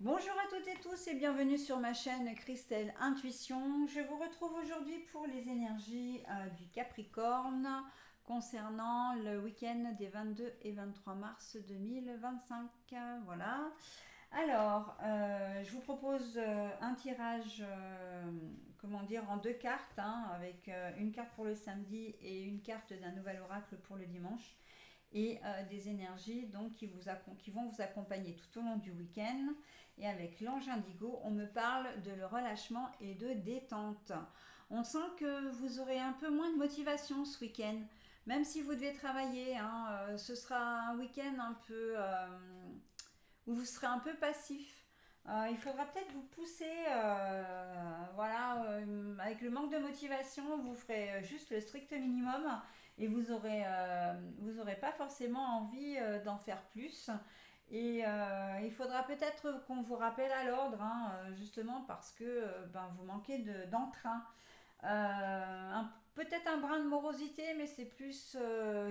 Bonjour à toutes et tous et bienvenue sur ma chaîne Christelle Intuition. Je vous retrouve aujourd'hui pour les énergies du Capricorne concernant le week-end des 22 et 23 mars 2025. Voilà. Alors, je vous propose un tirage, comment dire, en deux cartes, hein, avec une carte pour le samedi et une carte d'un nouvel oracle pour le dimanche et des énergies donc qui vont vous accompagner tout au long du week-end. Et avec l'ange indigo, on me parle de le relâchement et de détente. On sent que vous aurez un peu moins de motivation ce week-end, même si vous devez travailler, hein, ce sera un week-end un peu où vous serez un peu passif. Il faudra peut-être vous pousser, voilà, avec le manque de motivation, vous ferez juste le strict minimum et vous aurez pas forcément envie d'en faire plus. Et il faudra peut-être qu'on vous rappelle à l'ordre, hein, justement parce que ben, vous manquez d'entrain. Peut-être un brin de morosité, mais c'est plus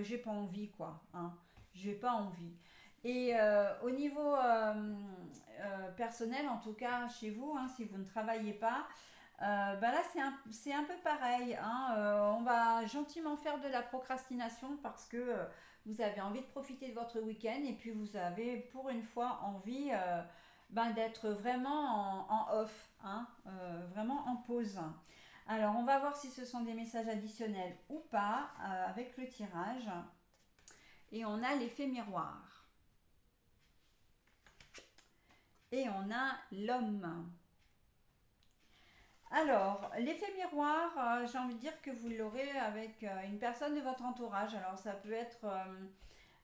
j'ai pas envie, quoi. Hein. J'ai pas envie. Et au niveau personnel, en tout cas chez vous, hein, si vous ne travaillez pas, ben là c'est un peu pareil. Hein, on va gentiment faire de la procrastination parce que vous avez envie de profiter de votre week-end et puis vous avez pour une fois envie ben, d'être vraiment en off, hein, vraiment en pause. Alors on va voir si ce sont des messages additionnels ou pas avec le tirage. Et on a l'effet miroir. Et on a l'homme. Alors, l'effet miroir, j'ai envie de dire que vous l'aurez avec une personne de votre entourage. Alors, ça peut être...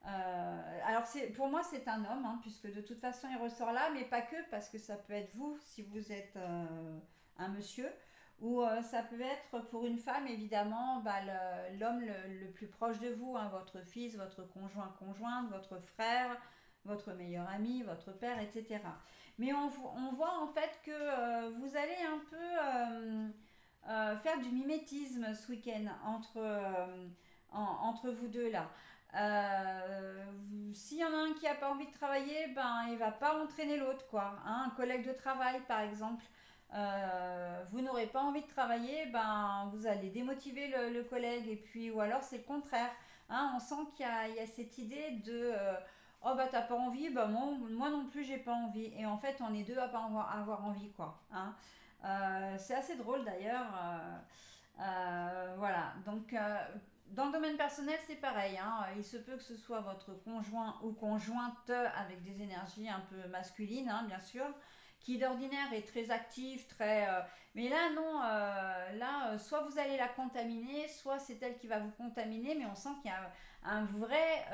alors, pour moi, c'est un homme, hein, puisque de toute façon, il ressort là, mais pas que, parce que ça peut être vous, si vous êtes un monsieur, ou ça peut être pour une femme, évidemment, bah, l'homme le plus proche de vous, hein, votre fils, votre conjoint, conjointe, votre frère, votre meilleur ami, votre père, etc. Mais on voit en fait que vous allez un peu faire du mimétisme ce week-end entre vous deux là. S'il y en a un qui n'a pas envie de travailler, ben il va pas entraîner l'autre quoi. Hein, un collègue de travail par exemple, vous n'aurez pas envie de travailler, ben vous allez démotiver le collègue et puis ou alors c'est le contraire. Hein, on sent il y a cette idée de oh bah t'as pas envie, bah moi non plus j'ai pas envie. Et en fait on est deux à pas avoir envie quoi. Hein. C'est assez drôle d'ailleurs. Voilà, donc dans le domaine personnel c'est pareil. Hein. Il se peut que ce soit votre conjoint ou conjointe avec des énergies un peu masculines, hein, bien sûr, qui d'ordinaire est très active, très... mais là non, là soit vous allez la contaminer, soit c'est elle qui va vous contaminer, mais on sent qu'il y a un vrai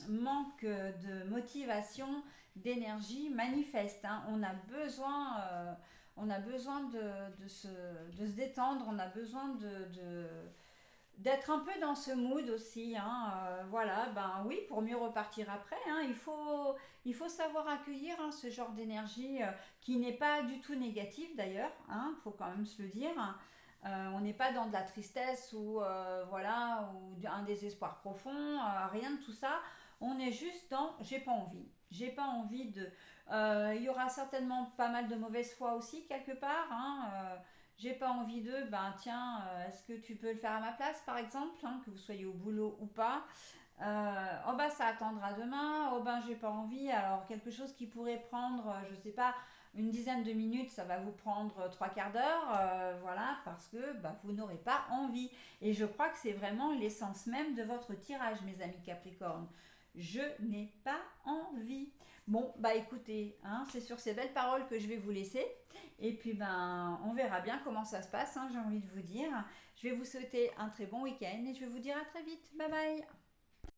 manque de motivation, d'énergie manifeste. Hein. On a besoin de se détendre, on a besoin d'être un peu dans ce mood aussi. Hein. Voilà, ben oui, pour mieux repartir après, hein, il faut savoir accueillir hein, ce genre d'énergie qui n'est pas du tout négative d'ailleurs, il faut quand même se le dire. On n'est pas dans de la tristesse ou voilà ou un désespoir profond, rien de tout ça. On est juste dans j'ai pas envie. J'ai pas envie de. Il y aura certainement pas mal de mauvaise foi aussi quelque part. Hein, j'ai pas envie de, ben tiens, est-ce que tu peux le faire à ma place par exemple, hein, que vous soyez au boulot ou pas. Oh bah ça attendra demain, oh ben j'ai pas envie, alors quelque chose qui pourrait prendre, je sais pas, une dizaine de minutes, ça va vous prendre trois quarts d'heure, voilà, parce que bah, vous n'aurez pas envie. Et je crois que c'est vraiment l'essence même de votre tirage, mes amis Capricorne. Je n'ai pas envie. Bon, bah écoutez, hein, c'est sur ces belles paroles que je vais vous laisser. Et puis, ben, on verra bien comment ça se passe, hein, j'ai envie de vous dire. Je vais vous souhaiter un très bon week-end et je vais vous dire à très vite. Bye bye.